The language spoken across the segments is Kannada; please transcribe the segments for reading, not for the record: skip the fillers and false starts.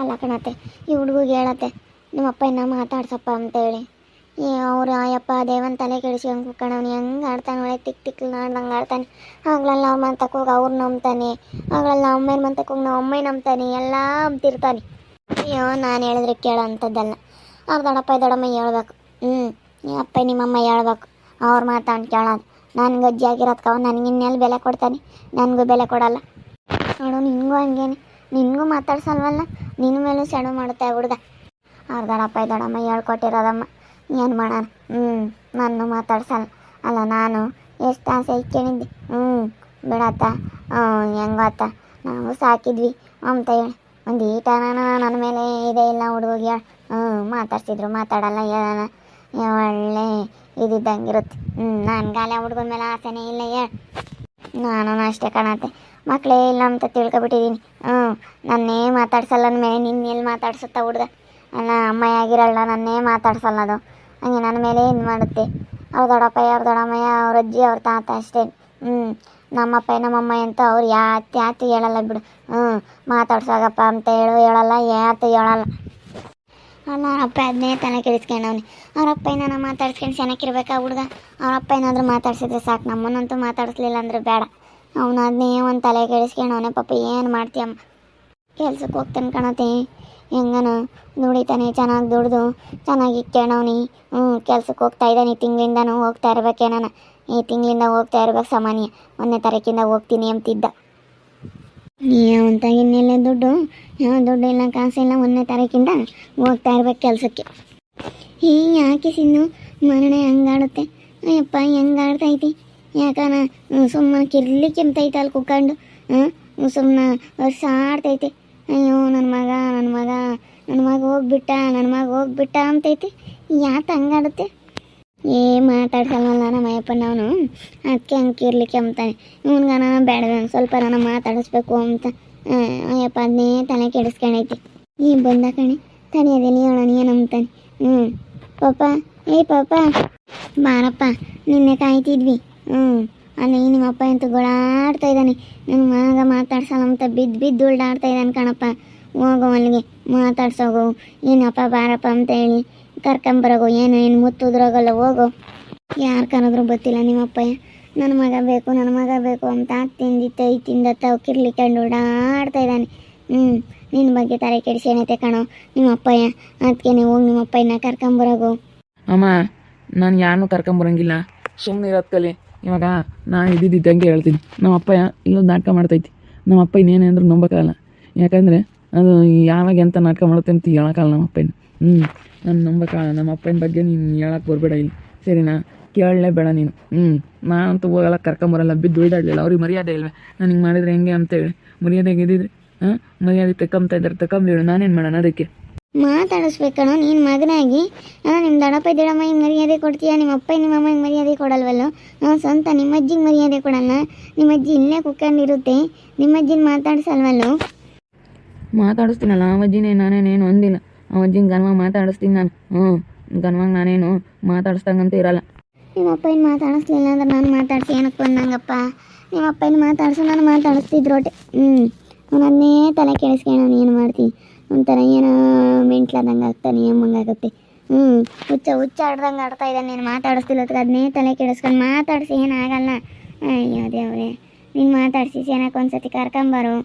ಅಲ್ಲ ಕಣತ್ತೆ, ಈ ಹುಡುಗಿಗೆ ಹೇಳತ್ತೆ ನಿಮ್ಮಪ್ಪ ಇನ್ನ ಮಾತಾಡ್ಸಪ್ಪ ಅಂತೇಳಿ. ಅವ್ರು ಅಯ್ಯಪ್ಪ ದೇವನ್ ತಲೆ ಕೆಡಿಸ್ಕೊಂಡು ಕುಕ್ಕಣವ್ನು ಹೆಂಗೆ ಆಡ್ತಾನೆ, ಒಳ್ಳೆ ತಿಕ್ ನಾಡ್ದಂಗೆ ಆಡ್ತಾನೆ. ಆಗ್ಲಲ್ಲ ಅವ್ರ ಮಂತಕ್ಕೆ ಹೋಗಿ ಅವ್ರು ನಂಬ್ತಾನೆ, ಆಗ್ಲಲ್ಲ ಅಮ್ಮನ ಮಂತಕ್ಕೆ ಹೋಗಿ ನಾವು ಅಮ್ಮನ ನಂಬ್ತಾನೆ, ಎಲ್ಲ ಅಂಬ್ತಿರ್ತಾನೆ. ಅಯ್ಯೋ ನಾನು ಹೇಳಿದ್ರೆ ಕೇಳೋ ಅಂಥದ್ದಲ್ಲ. ಅವ್ರ ದೊಡ್ಡಪ್ಪ ಹೇಳ್ಬೇಕು. ನಿಮ್ಮ ಅಪ್ಪ ನಿಮ್ಮಮ್ಮ ಹೇಳ್ಬೇಕು, ಅವ್ರ ಮಾತಾಡಿ ಕೇಳೋದು. ನನಗೆ ಅಜ್ಜಿ ಆಗಿರೋದ್ಕವ ನನಗಿನ್ನೆಲ್ಲಿ ಬೆಲೆ ಕೊಡ್ತಾನೆ, ನನಗೂ ಬೆಲೆ ಕೊಡಲ್ಲ. ನೋಡು ನಿನಗೂ ಹಂಗೇನೆ, ನಿನಗೂ ಮಾತಾಡ್ಸಲ್ವಲ್ಲ, ನಿನ್ನ ಮೇಲೂ ಸೆಡು ಮಾಡುತ್ತೆ ಹುಡುಗ. ಅವ್ರ ದೊಡ್ಡಮ್ಮ ಹೇಳ್ಕೊಟ್ಟಿರೋದಮ್ಮ, ಏನು ಮಾಡೋಣ. ನಾನು ಮಾತಾಡ್ಸಲ್ಲ. ಅಲ್ಲ ನಾನು ಎಷ್ಟು ಆಸೆ ಇಟ್ಕೊಂಡಿದ್ದೆ. ಬಿಡತ್ತ, ಹೆಂಗತ್ತ ನಾವು ಸಾಕಿದ್ವಿ ಅಂತ ಹೇಳಿ ಒಂದು ಈಟನ ನನ್ನ ಮೇಲೆ ಇದೆ ಇಲ್ಲ ಹುಡುಗಿಗೆ. ಮಾತಾಡ್ಸಿದ್ರು ಮಾತಾಡಲ್ಲ, ಹೇಳೋಣ ಒಳ್ಳೆ ಇದ್ದಂಗಿರುತ್ತೆ. ನನಗಾಲೆ ಹುಡುಗನ ಮೇಲೆ ಆಸೆನೇ ಇಲ್ಲ ಹೇಳಿ. ನಾನು ಅಷ್ಟೇ ಕಾಣತ್ತೆ, ಮಕ್ಕಳೇ ಇಲ್ಲ ಅಂತ ತಿಳ್ಕೊಬಿಟ್ಟಿದ್ದೀನಿ. ನನ್ನೇ ಮಾತಾಡ್ಸಲ್ಲ ಅಂದಮೇಲೆ ನಿನ್ನೆಲ್ಲಿ ಮಾತಾಡ್ಸುತ್ತ ಹುಡುಗ. ಅಲ್ಲ ಅಮ್ಮಯ್ಯ ಆಗಿರಲ್ಲ, ನನ್ನೇ ಮಾತಾಡ್ಸಲ್ಲ ಅದು. ಹಂಗೆ ನನ್ನ ಮೇಲೆ ಏನು ಮಾಡುತ್ತೆ. ಅವ್ರ ದೊಡ್ಡಪ್ಪಯ್ಯ ಅವ್ರ ದೊಡ್ಡಮ್ಮಯ್ಯ ಅವ್ರ ಅಜ್ಜಿ ಅವ್ರ ತಾತ ಅಷ್ಟೇ. ನಮ್ಮಪ್ಪ ನಮ್ಮಮ್ಮ ಅಂತ ಅವ್ರು ಯಾತು ಹೇಳಲ್ಲ ಬಿಡು. ಮಾತಾಡ್ಸೋಗಪ್ಪ ಅಂತ ಹೇಳಲ್ಲ, ಯಾತು ಹೇಳಲ್ಲ. ಅಲ್ಲ ಅವ್ರಪ್ಪ ಅದನ್ನೇ ತಲೆ ಕೆಡಿಸ್ಕೊಂಡವ್ನಿ. ಅವ್ರಪ್ಪ ಏನಾರ ಮಾತಾಡ್ಸ್ಕೊಂಡು ಚೆನ್ನಾಗಿರ್ಬೇಕಾ ಹುಡುಗ. ಅವ್ರಪ್ಪ ಏನಾದರೂ ಮಾತಾಡ್ಸಿದ್ರೆ ಸಾಕು, ನಮ್ಮನ್ನಂತೂ ಮಾತಾಡಿಸ್ಲಿಲ್ಲ ಅಂದರೆ ಬೇಡ. ಅವನು ಅದನ್ನೇ ಒಂದು ತಲೆ ಕೆಡಿಸ್ಕೊಂಡವನೇ. ಪಾಪ ಏನು ಮಾಡ್ತೀಯಮ್ಮ. ಕೆಲ್ಸಕ್ಕೆ ಹೋಗ್ತಾನೆ ಕಣತೆ, ಹೆಂಗನ ದುಡಿತಾನೆ, ಚೆನ್ನಾಗಿ ದುಡ್ದು ಚೆನ್ನಾಗಿ ಇಕ್ಕೊಂಡವ್ನಿ. ಕೆಲ್ಸಕ್ಕೆ ಹೋಗ್ತಾ ಇದ್ದಾನೆ, ತಿಂಗಳಿಂದನೂ ಹೋಗ್ತಾ ಇರ್ಬೇಕೇನ. ಈ ತಿಂಗಳಿಂದ ಹೋಗ್ತಾ ಇರ್ಬೇಕು ಸಾಮಾನ್ಯ. 1ನೇ ತಾರೀಕಿಂದ ಹೋಗ್ತೀನಿ ಅಂತಿದ್ದ. ಅವಂತಾಗ ಇನ್ನೆಲ್ಲ ದುಡ್ಡು ಇಲ್ಲ, ಕಾಸಿಲ್ಲ. 1ನೇ ತಾರೀಕಿಂದ ಹೋಗ್ತಾ ಇರ್ಬೇಕು ಕೆಲಸಕ್ಕೆ. ಯಾಕೆ ಸಿನ್ನು ಮರಣ ಹೆಂಗಾಡುತ್ತೆ. ಅಯ್ಯಪ್ಪ ಹೆಂಗಾಡ್ತೈತಿ. ಯಾಕನ ಸುಮ್ಮನೆ ಕಿರ್ಲಿ ಕೆಮ್ತೈತೆ ಅಲ್ಲಿ ಕುತ್ಕೊಂಡು. ಸುಮ್ಮನೆ ವರ್ಷ ಆಡ್ತೈತೆ. ಅಯ್ಯೋ ನನ್ನ ಮಗ ಹೋಗ್ಬಿಟ್ಟ ಅಂತೈತೆ. ಯಾಕೆ ಹಂಗಾಡುತ್ತೆ. ಮಾತಾಡ್ಸಲ್ವಲ್ಲ ನಮ್ಮ ಅಯ್ಯಪ್ಪನವನು, ಅದಕ್ಕೆ ಹಂಗೆ ಇರ್ಲಿಕ್ಕೆ ಅಂತಾನೆ. ಇವನ್ಗ ನಾನು ಬೇಡ, ಸ್ವಲ್ಪ ನಾನು ಮಾತಾಡಿಸ್ಬೇಕು ಅಂತ ಅಯ್ಯಪ್ಪ ಅದನ್ನೇ ತಲೆ ಕೆಡಿಸ್ಕೊಂಡೈತಿ. ಬಂದ ಕಣೆ ತನಿಯದೇನಿ ಹೇಳೋಣ ಏನಂತಾನೆ. ಪಾಪ ಬಾರಪ್ಪ, ನಿನ್ನೆ ಕಾಯ್ತಿದ್ವಿ. ಅಲ್ಲಿ ನಿಮ್ಮಪ್ಪ ಅಂತೂ ಗೋಳಾಡ್ತಾ ಇದ್ದಾನೆ. ನನ್ನ ಮಗ ಮಾತಾಡ್ಸಲ್ಲ ಅಂತ ಬಿದ್ದು ಉಲ್ಡಾಡ್ತಾ ಇದ್ದಾನೆ ಕಣಪ್ಪ. ಹೋಗೋ ಅಲ್ಲಿಗೆ ಮಾತಾಡ್ಸೋಗು. ಏನಪ್ಪ ಬಾರಪ್ಪ ಅಂತ ಹೇಳಿ ಕರ್ಕೊಂಬರೋಗು. ಏನು ಮುತ್ತುದ್ರಾಗಲ್ಲ, ಹೋಗು. ಯಾರು ಕರೆದ್ರು ಗೊತ್ತಿಲ್ಲ ನಿಮ್ಮಪ್ಪಯ್ಯ ನನ್ನ ಮಗ ಬೇಕು ಅಂತ ತಿಂದತ್ತ ಕಿರ್ಲಿಕೊಂಡು ಓಡಾಡ್ತಾ ಇದ್ದಾನೆ. ನಿನ್ನ ಬಗ್ಗೆ ತಲೆ ಕೆಡಿಸೇನೈತೆ ಕಣೋ ನಿಮ್ಮಪ್ಪಯ್ಯ. ಅದಕ್ಕೆ ಹೋಗಿ ನಿಮ್ಮಪ್ಪಯ್ಯನ ಕರ್ಕೊಂಬರೋಗು. ಅಮ್ಮ, ನಾನು ಯಾರನ್ನೂ ಕರ್ಕೊಂಬರಂಗಿಲ್ಲ, ಸುಮ್ಮನೆ ಇರೋದು ಕಲಿ. ಇವಾಗ ನಾನು ಇದ್ದಿದ್ದಂಗೆ ಹೇಳ್ತೀನಿ. ನಮ್ಮ ಅಪ್ಪಯ್ಯ ಇಲ್ಲೊಂದು ನಾಟಕ ಮಾಡ್ತೈತಿ. ನಮ್ಮ ಅಪ್ಪ ಇನ್ನೇನು ಅಂದ್ರೂ ನಂಬೋಕ್ಕಲ್ಲ. ಯಾಕಂದರೆ ಅದು ಯಾವಾಗ ಎಂತ ನಾಟಕ ಮಾಡುತ್ತೆ ಅಂತ ಹೇಳೋಕ್ಕಲ್ಲ ನಮ್ಮ ಅಪ್ಪನ. ನಾನು ನಂಬೋಕ್ಕಲ್ಲ. ನಮ್ಮ ಅಪ್ಪನ ಬಗ್ಗೆ ನೀನು ಹೇಳಕ್ಕೆ ಬರಬೇಡ ಇಲ್ಲಿ, ಸರಿನಾ? ಕೇಳಲೇಬೇಡ ನೀನು. ನಾನಂತೂ ಹೋಗಲ್ಲ, ಕರ್ಕೊಂಬರಲ್ಲ, ಬಿದ್ದು ಉಳ್ದಾಡಲಿಲ್ಲ. ಅವ್ರಿಗೆ ಮರ್ಯಾದೆ ಇಲ್ವೇ? ನಾನು ಹಿಂಗೆ ಮಾಡಿದ್ರೆ ಹೆಂಗೆ ಅಂತೇಳಿ ಮರ್ಯಾದೆಗೆ ಇದ್ದಿದ್ರೆ ಮರ್ಯಾದೆ ತಗೊಂಬ ನಾನೇನು ಮಾಡೋಣ ಅದಕ್ಕೆ? ಮಾತಾಡಿಸ್ಬೇಕಣೋ ನೀನು ಮಗನಾಗಿ. ನಿಮ್ಮ ದೊಡ್ಡಮ್ಮ ಹಿಂಗೆ ಮರ್ಯಾದೆ ಕೊಡ್ತೀಯ, ನಿಮ್ಮ ಅಪ್ಪ ನಿಮ್ಮಮ್ಮ ಹಿಂಗೆ ಮರ್ಯಾದೆ ಕೊಡಲ್ವಲ್ಲೋ. ಸ್ವಂತ ನಿಮ್ಮ ಅಜ್ಜಿಗೆ ಮರ್ಯಾದೆ ಕೊಡಲ್ಲ. ನಿಮ್ಮ ಅಜ್ಜಿ ಇಲ್ಲೇ ಕುತ್ಕೊಂಡಿರುತ್ತೆ, ನಿಮ್ಮ ಅಜ್ಜಿನ ಮಾತಾಡ್ಸಲ್ವಲ್ಲೋ. ಮಾತಾಡಿಸ್ತೀನಲ್ಲ ಆ ಅಜ್ಜಿನೇ, ನಾನೇನೇನು ಅಂದಿಲ್ಲ. ಆ ಅಜ್ಜಿನ ಗನ್ವಾಗ ಮಾತಾಡಿಸ್ತೀನಿ ನಾನು. ಗನ್ವಾಗ ನಾನೇನು ಮಾತಾಡಿಸ್ದಂಗಂತೂ ಇರಲ್ಲ. ನಿಮ್ಮ ಅಪ್ಪನ ಮಾತಾಡಿಸ್ಲಿಲ್ಲ ಅಂದ್ರೆ ನಾನು ಮಾತಾಡ್ಸಿ ಏನಕ್ಕೆ ಬಂದಂಗಪ್ಪ. ನಿಮ್ಮ ಅಪ್ಪನ ಮಾತಾಡಿಸು, ನಾನು ಮಾತಾಡಿಸ್ತಿದ್ರೋಟೆ. ಅವನನ್ನೇ ತಲೆ ಕೆಡಿಸ್ಕೊಂಡು ಏನು ಮಾಡ್ತೀನಿ. ಒಂಥರ ಏನೋ ಮೆಂಟ್ಲಾದಂಗೆ ಆಗ್ತಾನೆ, ಅಮ್ಮಂಗಾಗುತ್ತೆ. ಹುಚ್ಚ ಆಡ್ದಂಗೆ ಆಡ್ತಾ ಇದ್ದಾನೆ. ನೀನು ಮಾತಾಡಿಸ್ತಿಲ್ಲ, ಅದನ್ನೇ ತಲೆ ಕೆಡಿಸ್ಕೊಂಡು ಮಾತಾಡಿಸಿ ಏನಾಗಲ್ಲ. ಅಯ್ಯೋ ದೇವ್ರೆ, ನೀನು ಮಾತಾಡಿಸಿ ಏನಕ್ಕೆ ಒಂದ್ಸತಿ ಕರ್ಕೊಂಬರು,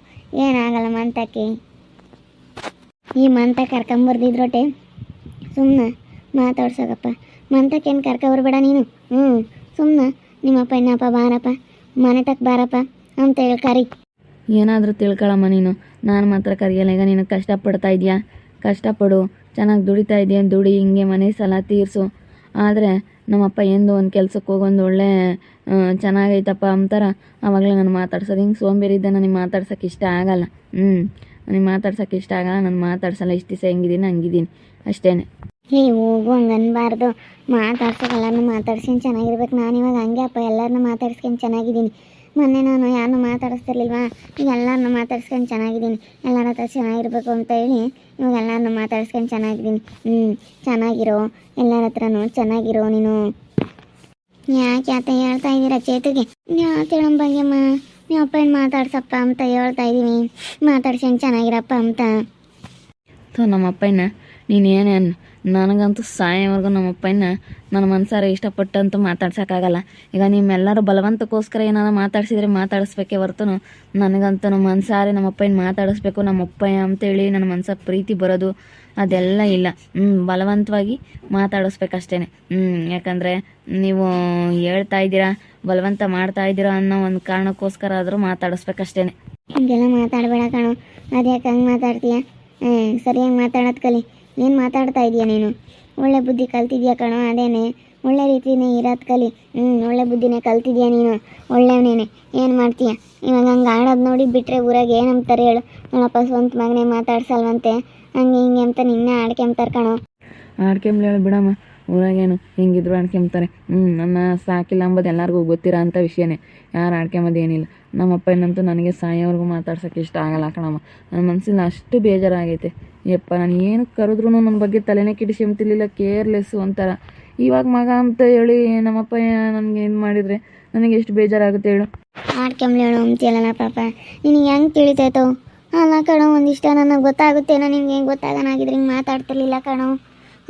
ಏನಾಗಲ್ಲ ಮಂತಕ್ಕೆ. ಈ ಮಂತ ಕರ್ಕೊಂಬರ್ದಿದ್ರೋಟೆ ಸುಮ್ಮನೆ ಮಾತಾಡ್ಸೋಗಪ್ಪ. ಮಂತಕ್ಕೇನು ಕರ್ಕೊಬರ್ಬೇಡ ನೀನು. ಸುಮ್ಮನೆ ನಿಮ್ಮಪ್ಪ ಇನ್ನಪ್ಪ ಬಾರಪ್ಪ, ಮನೆ ತಕ್ಕ ಬಾರಪ್ಪ ಅಂತ ಹೇಳಿ ಕರಿ. ಏನಾದರೂ ತಿಳ್ಕೊಳಮ್ಮ ನೀನು. ನಾನು ಮಾತ್ರ ಕರಿಯಲ್ಲ. ಈಗ ನೀನು ಕಷ್ಟಪಡ್ತಾ ಇದೆಯಾ, ಕಷ್ಟಪಡು, ಚೆನ್ನಾಗಿ ದುಡಿತಾ ಇದೆಯಾ, ದುಡಿ, ಹಿಂಗೆ ಮನೆ ಸಾಲ ತೀರಿಸು. ಆದರೆ ನಮ್ಮಪ್ಪ ಎಂದು ಒಂದು ಕೆಲ್ಸಕ್ಕೆ ಹೋಗೊಂದು ಒಳ್ಳೆ ಚೆನ್ನಾಗೈತಪ್ಪ ಅಂತಾರ, ಆವಾಗಲೇ ನಾನು ಮಾತಾಡ್ಸೋದು. ಹಿಂಗೆ ಸೋಂಬೇರಿದ್ದೆ, ನನಗೆ ಮಾತಾಡ್ಸೋಕ್ಕೆ ಇಷ್ಟ ಆಗಲ್ಲ. ನನಗೆ ಮಾತಾಡ್ಸೋಕ್ಕೆ ಇಷ್ಟ ಆಗಲ್ಲ, ನಾನು ಮಾತಾಡ್ಸಲ್ಲ. ಇಷ್ಟು ದಿವಸ ಹೆಂಗಿದ್ದೀನಿ ಹಂಗಿದ್ದೀನಿ ಅಷ್ಟೇ. ಹೋಗು, ಹಂಗೆ ಅನ್ಬಾರ್ದು. ಮಾತಾಡ್ಸೋಕೆ ಎಲ್ಲರನ್ನೂ ಮಾತಾಡ್ಸ್ಕೊಂಡು ಚೆನ್ನಾಗಿರ್ಬೇಕು. ನಾನು ಇವಾಗ ಹಂಗೆ ಅಪ್ಪ, ಎಲ್ಲರನ್ನೂ ಮಾತಾಡ್ಸ್ಕೊಂಡು ಚೆನ್ನಾಗಿದ್ದೀನಿ. ಮೊನ್ನೆ ನಾನು ಯಾರನ್ನೂ ಮಾತಾಡಿಸ್ತಿರ್ಲಿಲ್ವಾ, ಈಗ ಎಲ್ಲರನ್ನೂ ಮಾತಾಡ್ಸ್ಕೊಂಡು ಚೆನ್ನಾಗಿದ್ದೀನಿ. ಎಲ್ಲರ ಹತ್ರ ಚೆನ್ನಾಗಿರ್ಬೇಕು ಅಂತ ಹೇಳಿ ಇವಾಗ ಎಲ್ಲರನ್ನೂ ಮಾತಾಡ್ಸ್ಕೊಂಡು ಚೆನ್ನಾಗಿದ್ದೀನಿ. ಚೆನ್ನಾಗಿರೋ, ಎಲ್ಲರ ಹತ್ರನೂ ಚೆನ್ನಾಗಿರೋ ನೀನು. ಯಾಕೆ ಆತ ಹೇಳ್ತಾ ಇದ್ದೀರಾ ಚೇತುಗೆ? ಯಾಕೆ ಹೇಳೋ ಬಗ್ಗೆಮ್ಮ, ನೀವು ಅಪ್ಪನ ಮಾತಾಡ್ಸಪ್ಪ ಅಂತ ಹೇಳ್ತಾ ಇದ್ದೀವಿ. ಮಾತಾಡ್ಸ್ಕೊಂಡು ಚೆನ್ನಾಗಿರಪ್ಪ ಅಂತ. ನಮ್ಮಪ್ಪಯ್ಯನ ನೀನೇನೇನು ನನಗಂತೂ ಸಾಯೋವರೆಗೂ ನಮ್ಮಪ್ಪಯ್ಯನ ನನ್ನ ಮನಸಾರೆ ಇಷ್ಟಪಟ್ಟಂತೂ ಮಾತಾಡ್ಸೋಕ್ಕಾಗಲ್ಲ. ಈಗ ನಿಮ್ಮೆಲ್ಲರೂ ಬಲವಂತಕ್ಕೋಸ್ಕರ ಏನಾದ್ರು ಮಾತಾಡ್ಸಿದ್ರೆ ಮಾತಾಡಿಸ್ಬೇಕೇ ಹೊರತು ನನಗಂತೂ ನಮ್ಮ ಮನಸಾರೆ ನಮ್ಮಪ್ಪಯ್ಯನ ಮಾತಾಡಿಸ್ಬೇಕು, ನಮ್ಮಪ್ಪಯ್ಯ ಅಂತೇಳಿ ನನ್ನ ಮನ್ಸಾಗ ಪ್ರೀತಿ ಬರೋದು ಅದೆಲ್ಲ ಇಲ್ಲ. ಬಲವಂತವಾಗಿ ಮಾತಾಡಿಸ್ಬೇಕಷ್ಟೇ. ಯಾಕಂದರೆ ನೀವು ಹೇಳ್ತಾ ಇದ್ದೀರಾ, ಬಲವಂತ ಮಾಡ್ತಾ ಇದ್ದೀರಾ ಅನ್ನೋ ಒಂದು ಕಾರಣಕ್ಕೋಸ್ಕರ ಆದರೂ ಮಾತಾಡಿಸ್ಬೇಕಷ್ಟೇ. ಹಿಂಗೆಲ್ಲ ಮಾತಾಡಬೇಡ ಕಣೋ. ಅದ್ಯಾಕೆ ಹಂಗೆ ಮಾತಾಡ್ತೀಯ? ಸರಿಯಾಗಿ ಮಾತಾಡೋದು ಕಲಿ. ಏನು ಮಾತಾಡ್ತಾ ಇದೀಯ ನೀನು? ಒಳ್ಳೆ ಬುದ್ಧಿ ಕಲ್ತಿದ್ಯಾ ಕಣೋ. ಅದೇನೆ ಒಳ್ಳೆ ರೀತಿನೇ ಇರೋದು ಕಲಿ. ಒಳ್ಳೆ ಬುದ್ಧಿನೇ ಕಲ್ತಿದ್ಯಾ ನೀನು, ಒಳ್ಳೆಯವನೇನೆ. ಏನು ಮಾಡ್ತೀಯ ಇವಾಗ? ಹಂಗೆ ಆಡೋದು ನೋಡಿ ಬಿಟ್ಟರೆ ಊರಾಗ ಏನಂತಾರೆ ಹೇಳು? ನೋಡಪ್ಪ ಸ್ವಂತ ಮಗನೇ ಮಾತಾಡ್ಸಲ್ವಂತೆ ಹಂಗೆ ಹಿಂಗೆ ಅಂತ ನಿನ್ನೆ ಆಡ್ಕೊಂತಾರೆ ಕಣೋ. ಆಡ್ಕೆಂಬ್ಲಿ ಹೇಳಿ ಬಿಡಮ್ಮ, ಊರಾಗೇನು ಹೆಂಗಿದ್ರು ಆಡ್ಕೊಂತಾರೆ. ನನ್ನ ಸಾಕಿಲ್ಲ ಅಂಬೋದು ಎಲ್ಲರಿಗೂ ಗೊತ್ತಿರೋ ಅಂಥ ವಿಷಯನೇ. ಯಾರು ಆಡ್ಕೊಂಬೋದು ಏನಿಲ್ಲ. ನಮ್ಮಪ್ಪ ಏನಂತೂ ನನಗೆ ಸಾಯೋವರೆಗೂ ಮಾತಾಡ್ಸೋಕ್ಕೆ ಇಷ್ಟ ಆಗಲ್ಲ ಕಣಮ್ಮ. ನನ್ನ ಮನಸ್ಸಿನ ಅಷ್ಟು ಬೇಜಾರಾಗೈತೆ. ಯಪ್ಪ, ನಾನು ಏನು ಕರೆದ್ರೂ ನನ್ನ ಬಗ್ಗೆ ತಲೆನೇ ಕೆಡಿಸ್ಕೊಂತಿರ್ಲಿಲ್ಲ, ಕೇರ್ಲೆಸ್ಸು ಒಂಥರ. ಇವಾಗ ಮಗ ಅಂತ ಹೇಳಿ ನಮ್ಮಪ್ಪ ನನಗೆ ಏನು ಮಾಡಿದರೆ ನನಗೆ ಎಷ್ಟು ಬೇಜಾರಾಗುತ್ತೆ ಹೇಳು. ಆಡ್ಕೊಂಬ್ಲಿ ಹೇಳು ಅಂತೀಯಲ್ಲ ಪಾಪ, ನಿನಗೆ ಹೆಂಗೆ ತಿಳಿತೈತೋ? ಅಲ್ಲ ಕಣೋ, ಒಂದಿಷ್ಟ ನನಗೆ ಗೊತ್ತಾಗುತ್ತೇನೋ, ನಿನ್ಗೆ ಹೆಂಗೆ ಗೊತ್ತಾಗನಾಗಿದ್ರೆ ಹಿಂಗೆ ಮಾತಾಡ್ತಿರ್ಲಿಲ್ಲ ಕಣೋ.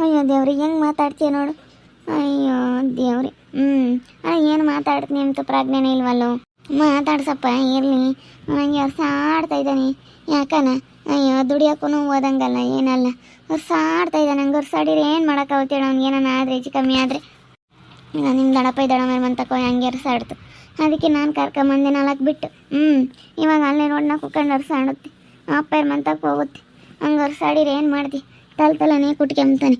ಅಯ್ಯೋ ದೇವ್ರಿಗೆ ಹೆಂಗೆ ಮಾತಾಡ್ತೀಯ ನೋಡು. ಅಯ್ಯೋ ದೇವ್ರಿ. ಏನು ಮಾತಾಡ್ತೀನಿ ಅಂತ ಪ್ರಾಜ್ಞೆನೇ ಇಲ್ವಲ್ಲೋ. ಮಾತಾಡ್ಸಪ್ಪ ಇರಲಿ. ನನಗೆ ವರ್ಷ ಆಡ್ತಾ ಇದ್ದಾನೆ ಯಾಕನ. ಅಯ್ಯೋ ದುಡಿಯೋಕ್ಕೂ ಓದಂಗಲ್ಲ ಏನಲ್ಲ, ವರ್ಷ ಆಡ್ತಾ ಇದ್ದಾನೆ. ನಂಗೆ ವರ್ಷ ಆಡಿದ್ರೆ ಏನು ಮಾಡೋಕ್ಕಾಗುತ್ತೆ ಹೇಳೋ? ಅವ್ನಿಗೆ ಏನಾನ ಆದರೆ ಹೆಚ್ಚು ಕಮ್ಮಿ ಆದರೆ ಈಗ ನಿಮ್ಮ ದಡಪ್ಪ ದಡ ಮೇಲೆ ಮಂತಕೋ ಹಂಗೆ ವರ್ಷ ಆಡ್ತು. ಅದಕ್ಕೆ ನಾನು ಕರ್ಕೊಂಬಂದೆ 4 ಬಿಟ್ಟು. ಇವಾಗ ಅಲ್ಲೇ ರೋಡ್ನ ಕುತ್ಕೊಂಡು ವರ್ಷ ಆಡುತ್ತೆ. ಅಪ್ಪ ಇರ್ ಮಂತಕ್ಕೆ ಹೋಗುತ್ತೆ. ಹಂಗೆ ವರ್ಷ ಆಡಿದ್ರೆ ಏನು ಮಾಡ್ತಿ? ತಲೆನೇ ಕುಟ್ಕೊಂತಾನೆ.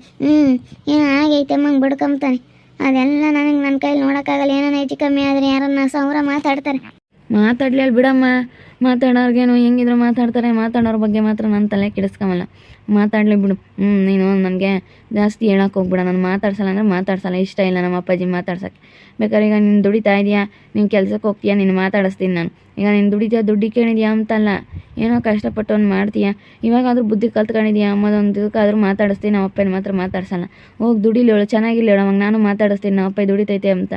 ಏನೋ ಆಗೈತೆ ಅಮ್ಮಂಗೆ ಬಿಡ್ಕೊಂತಾನೆ. ಅದೆಲ್ಲ ನನಗೆ ನನ್ನ ಕೈಲಿ ನೋಡೋಕ್ಕಾಗಲ್ಲ. ಏನಾನ ಹೆಚ್ಚು ಕಮ್ಮಿ ಆದರೆ ಯಾರನ್ನ ಸಾವಿರ ಮಾತಾಡ್ತಾರೆ. ಮಾತಾಡ್ಲಿ ಅಲ್ಲಿ ಬಿಡಮ್ಮ. ಮಾತಾಡೋರ್ಗೇನು ಹೆಂಗಿದ್ರು ಮಾತಾಡ್ತಾರೆ. ಮಾತಾಡೋರ ಬಗ್ಗೆ ಮಾತ್ರ ನನ್ನ ತಲೆ ಕೆಡಿಸ್ಕೊಂಬಲ್ಲ. ಮಾತಾಡಲಿ ಬಿಡು. ನೀನು ನನಗೆ ಜಾಸ್ತಿ ಹೇಳೋಕೆ ಹೋಗ್ಬಿಡ. ನಾನು ಮಾತಾಡ್ಸಲ್ಲ ಅಂದರೆ ಮಾತಾಡ್ಸಲ್ಲ. ಇಷ್ಟ ಇಲ್ಲ ನಮ್ಮ ಅಪ್ಪಾಜಿ ಮಾತಾಡ್ಸೋಕ್ಕೆ. ಬೇಕಾದ್ರೆ ಈಗ ನೀನು ದುಡಿತಾ ಇದೆಯಾ, ನೀನು ಕೆಲ್ಸಕ್ಕೆ ಹೋಗ್ತೀಯಾ, ನೀನು ಮಾತಾಡಿಸ್ತೀನಿ ನಾನು. ಈಗ ನೀನು ದುಡಿತೀಯಾ, ದುಡ್ಡು ಕೇಳಿದ್ಯಾ ಅಂತಲ್ಲ, ಏನೋ ಕಷ್ಟಪಟ್ಟು ಒಂದು ಮಾಡ್ತೀಯಾ. ಇವಾಗಾದ್ರೂ ಬುದ್ಧಿ ಕಲ್ತ್ಕೊಂಡಿದ್ಯಾ ಅನ್ನೋದೊಂದಕ್ಕಾದ್ರೂ ಮಾತಾಡಿಸ್ತೀನಿ. ನಮ್ಮ ಅಪ್ಪನ ಮಾತ್ರ ಮಾತಾಡ್ಸಲ್ಲ. ಹೋಗಿ ದುಡಿಲಿ ಹೇಳು, ಚೆನ್ನಾಗಿಲ್ಲ ಹೇಳು. ಅವಾಗ ನಾನು ಮಾತಾಡಿಸ್ತೀನಿ ನಮ್ಮ ಅಪ್ಪ ದುಡಿತೈತೆ ಅಂತ.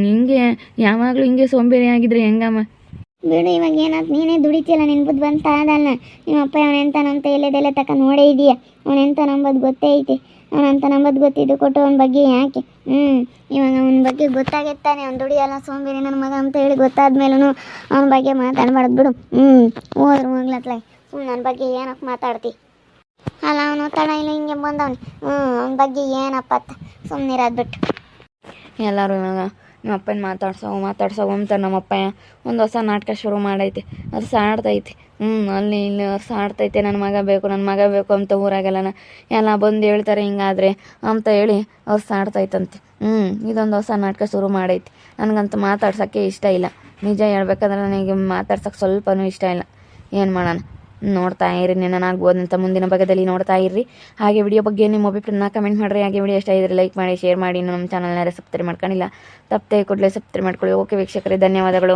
ಹಿಂಗೆ ಯಾವಾಗಲೂ ಹಿಂಗೆ ಸೋಂಬೇರಿ ಆಗಿದ್ರೆ ಹೆಂಗಮ್ಮ? ಬಿಡು, ಇವಾಗ ಏನಾದ್ರು ನೀನೇ ದುಡಿತೀಯಲ್ಲ, ನಿನ್ನ ಬುದ್ಧಿ ಬಂತ ಅದಲ್ಲ. ನಿಮ್ಮ ಅಪ್ಪ ಅವನೆಂತನಂತ ಎಲ್ಲದೆಲ್ಲ ತಕ ನೋಡೇ ಇದೆಯಾ? ಅವನೆಂತ ನಂಬೋದು ಗೊತ್ತೇ ಐತೆ. ಅವನಂತ ನಂಬೋದು ಗೊತ್ತಿದ್ದು ಕೊಟ್ಟು ಅವನ ಬಗ್ಗೆ ಯಾಕೆ? ಇವಾಗ ಅವನ ಬಗ್ಗೆ ಗೊತ್ತಾಗಿತ್ತಾನೆ. ಅವ್ನು ದುಡಿಯಲ್ಲ, ಸೋಂಬೇರಿ ನನ್ನ ಮಗ ಅಂತ ಹೇಳಿ ಗೊತ್ತಾದ್ಮೇಲೂ ಅವನ ಬಗ್ಗೆ ಮಾತಾಡ್ಬಾರ್ದು ಬಿಡು. ಹೋದ್ರು ಹೋಗ್ಲತ್ಲ. ನನ್ನ ಬಗ್ಗೆ ಏನಕ್ಕೆ ಮಾತಾಡ್ತಿ? ಅಲ್ಲ ಅವನು ತಡ ಇಲ್ಲ ಹಿಂಗೆ ಬಂದವನು. ಅವನ ಬಗ್ಗೆ ಏನಪ್ಪ ಅಂತ ಸುಮ್ಮನಿರೋದು ಬಿಟ್ಟು. ಎಲ್ಲರೂ ಇವಾಗ ನಿಮ್ಮ ಅಪ್ಪನ ಮಾತಾಡ್ಸೋ ಅಂತಾರೆ. ನಮ್ಮಪ್ಪ ಒಂದು ಹೊಸ ನಾಟಕ ಶುರು ಮಾಡೈತೆ. ಅದು ಸಾಡ್ತೈತೆ. ಅಲ್ಲಿ ಇಲ್ಲಿ ಸಾಡ್ತೈತೆ. ನನ್ನ ಮಗ ಬೇಕು ಅಂತ ಊರಾಗೆಲ್ಲನ ಎಲ್ಲ ಬಂದು ಹೇಳ್ತಾರೆ ಹಿಂಗಾದ್ರೆ ಅಂತ ಹೇಳಿ ಅವ್ರು ಸಾಡ್ತೈತಂತೆ. ಇದೊಂದು ಹೊಸ ನಾಟಕ ಶುರು ಮಾಡೈತೆ. ನನಗಂತೂ ಮಾತಾಡ್ಸೋಕ್ಕೆ ಇಷ್ಟ ಇಲ್ಲ. ನಿಜ ಹೇಳ್ಬೇಕಂದ್ರೆ ನನಗೆ ಮಾತಾಡ್ಸೋಕ್ಕೆ ಸ್ವಲ್ಪನೂ ಇಷ್ಟ ಇಲ್ಲ. ಏನು ಮಾಡೋಣ? ನೋಡ್ತಾ ಇರಿ, ನೆನನಾಗ್ಬೋದು ಅಂತ ಮುಂದಿನ ಭಾಗದಲ್ಲಿ ನೋಡ್ತಾ ಇರ್ರಿ. ಹಾಗೆ ವಿಡಿಯೋ ಬಗ್ಗೆ ನಿಮ್ಮ ಅಭಿಪ್ರಾಯನ ಕಮೆಂಟ್ ಮಾಡಿರಿ. ಹಾಗೆ ವಿಡಿಯೋ ಇಷ್ಟ ಇದ್ದರೆ ಲೈಕ್ ಮಾಡಿ, ಶೇರ್ ಮಾಡಿ. ನಮ್ಮ ಚಾನಲ್ನ ಸಬ್ಸ್ಕ್ರೈಬ್ ಮಾಡ್ಕೊಂಡಿಲ್ಲ, ತಪ್ಪದೆ ಕೂಡಲೇ ಸಬ್ಸ್ಕ್ರೈಬ್ ಮಾಡ್ಕೊಳ್ಳಿ. ಓಕೆ ವೀಕ್ಷಕರೇ, ಧನ್ಯವಾದಗಳು.